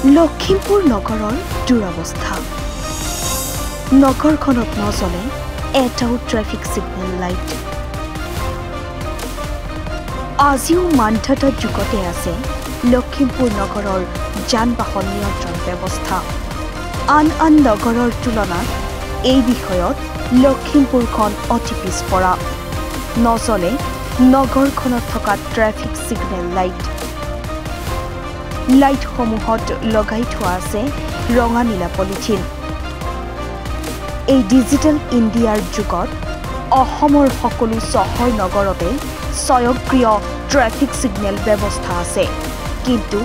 লখিমপুৰ নগৰৰ দুৰৱস্থা নগৰখনত নজ্বলে এটাও ট্ৰেফিক সিগনেল লাইট আজিও মানধাতা যুগতে আছে লখিমপুৰ নগৰৰ যান-বাহন নিয়ন্ত্ৰণ ব্যৱস্থা আন নগৰৰ তুলনাত এই বিষয়ত লখিমপুৰখন অতি পিছপৰা নজ্বলে নগৰখনত থকা ট্ৰেফিক সিগনেল লাইটসমূহত লগাই থোৱা আছে ৰঙা নীলা পলিথিন এই ডিজিটেল ইণ্ডিয়াৰ যুগত অসমৰ সকলো চহৰ নগৰতে স্বয়ংক্ৰিয় ট্ৰেফিক সিগনেল ব্যৱস্থা আছে কিন্তু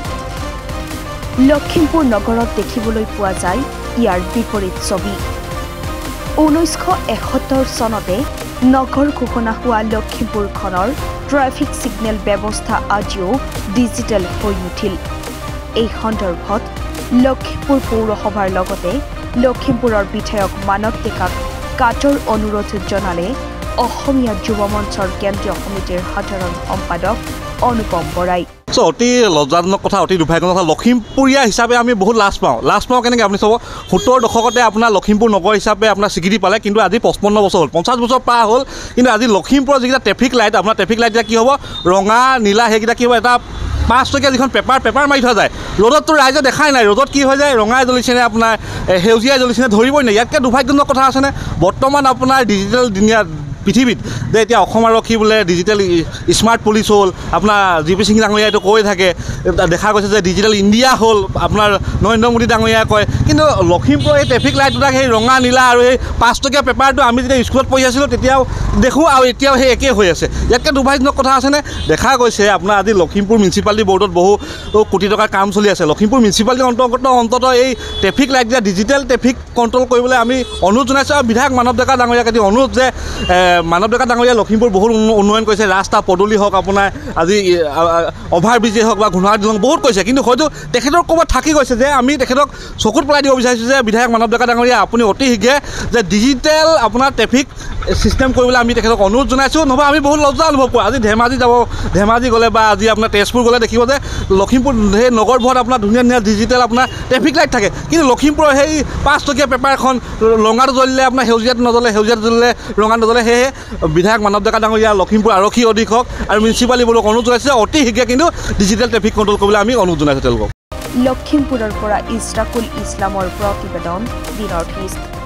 লখিমপুৰ নগৰত দেখিবলৈ পোৱা যায় ইয়াৰ বিপৰীত ছবি 1971 চনতে নগৰ ঘোষণা হোৱা লখিমপুৰখনৰ ট্ৰেফিক সিগনেল ব্যৱস্থা আজিও ডিজিটেল হৈ নুঠিল এই সন্দৰ্ভত লখিমপুৰ পৌৰসভাৰ লগতে লখিমপুৰৰ বিধায়ক মানৱ ডেকাক কাটৰ অনুৰোধ জনালে অসমীয়া যুৱ মঞ্চৰ কেন্দ্ৰীয় সমিতিৰ সাধাৰণ সম্পাদক অনুপম বৰাই অতি লজ্জাজনক কথা অতি দুৰ্ভাগ্যজনক কথা লখিমপুৰীয়া হিচাপে আমি বহুত লাজ পাওঁ কেনেকৈ আপুনি চাব 70 দশকতে আপোনাৰ লখিমপুৰ নগৰ হিচাপে আপোনাৰ স্বীকৃতি পালে কিন্তু আজি 55 বছৰ হ'ল 50 বছৰ পাৰ হ'ল কিন্তু আজি লখিমপুৰৰ যিকেইটা ট্ৰেফিক লাইট আপোনাৰ ট্ৰেফিক লাইট কি হ'ব ৰঙা নীলা সেইকেইটা কি হ'ব এটা 5 টকীয়া যিখন পেপাৰ মাৰি থোৱা যায় ৰ'দততো ৰাইজে দেখাই নাই ৰ'দত কি হৈ যায় ৰঙাই জ্বলিছেনে আপোনাৰ সেউজীয়াই জ্বলিছেনে ধৰিবই নাই ইয়াতকৈ দুৰ্ভাগ্যজনক কথা আছেনে বৰ্তমান আপোনাৰ ডিজিটেল দুনিয়া পৃথিৱীত যে এতিয়া অসম আৰক্ষী বোলে ডিজিটেল স্মাৰ্ট পুলিচ হ'ল আপোনাৰ জিপি সিং ডাঙৰীয়া এইটো কৈ থাকে দেখা গৈছে যে ডিজিটেল ইণ্ডিয়া হ'ল আপোনাৰ নৰেন্দ্ৰ মোদী ডাঙৰীয়াই কয় কিন্তু লখিমপুৰৰ এই ট্ৰেফিক লাইট দুটাক সেই ৰঙা নীলা আৰু এই 5 টকীয়া পেপাৰটো আমি যেতিয়া স্কুলত পঢ়ি আছিলোঁ তেতিয়াও দেখোঁ আৰু এতিয়াও সেই একেই হৈ আছে ইয়াতকৈ দুৰ্ভাগ্যজনক কথা আছেনে দেখা গৈছে আপোনাৰ আজি লখিমপুৰ মিউনিচিপালিটি বৰ্ডত বহু কোটি টকাৰ কাম চলি আছে লখিমপুৰ মিউনিচিপালিটিৰ অন্তৰ্গত এই ট্ৰেফিক লাইট দিয়া ডিজিটেল ট্ৰেফিক কণ্ট্ৰল কৰিবলৈ আমি অনুৰোধ জনাইছোঁ আৰু বিধায়ক মানৱ ডেকা ডাঙৰীয়াক এটি অনুৰোধ যে মানৱ ডেকা ডাঙৰীয়া লখিমপুৰ বহুত উন্নয়ন কৰিছে ৰাস্তা পদূলি হওক আপোনাৰ আজি অভাৰ ব্ৰিজেই হওক বা ঘূৰ্ণাৰ হওক বহুত কৰিছে কিন্তু হয়তো তেখেতৰ ক'ৰবাত থাকি গৈছে যে আমি তেখেতক চকুত পেলাই দিব বিচাৰিছোঁ যে বিধায়ক মানৱ ডেকা ডাঙৰীয়া আপুনি অতি শীঘ্ৰে যে ডিজিটেল আপোনাৰ ট্ৰেফিক চিষ্টেম কৰিবলৈ আমি তেখেতক অনুৰোধ জনাইছোঁ নহ'বা আমি বহুত লজ্জা অনুভৱ কৰোঁ আজি ধেমাজি গ'লে বা আজি আপোনাৰ তেজপুৰ গ'লে দেখিব যে লখিমপুৰ সেই নগৰবোৰত আপোনাৰ ধুনীয়া ডিজিটেল আপোনাৰ ট্ৰেফিক লাইট থাকে কিন্তু লখিমপুৰৰ সেই 5 টকীয়া পেপাৰখন ৰঙাটো জ্বলিলে আপোনাৰ সেউজীয়াটো নজ্বলে সেউজীয়াটো জ্বলিলে ৰঙা নজ্বলে সেয়ে বিধায়ক মানৱ ডেকা ডাঙৰীয়া লখিমপুৰ আৰক্ষী অধীক্ষক আৰু মিউনিচিপালিটি বোৰ্ডক অনুৰোধ জনাইছে অতি শীঘ্ৰে কিন্তু ডিজিটেল ট্ৰেফিক কণ্ট্ৰল কৰিবলৈ আমি অনুৰোধ জনাইছোঁ তেওঁলোকক লখিমপুৰৰ পৰা ইছৰাকুল ইছলামৰ প্ৰতিবেদন দি নৰ্থ ইষ্ট।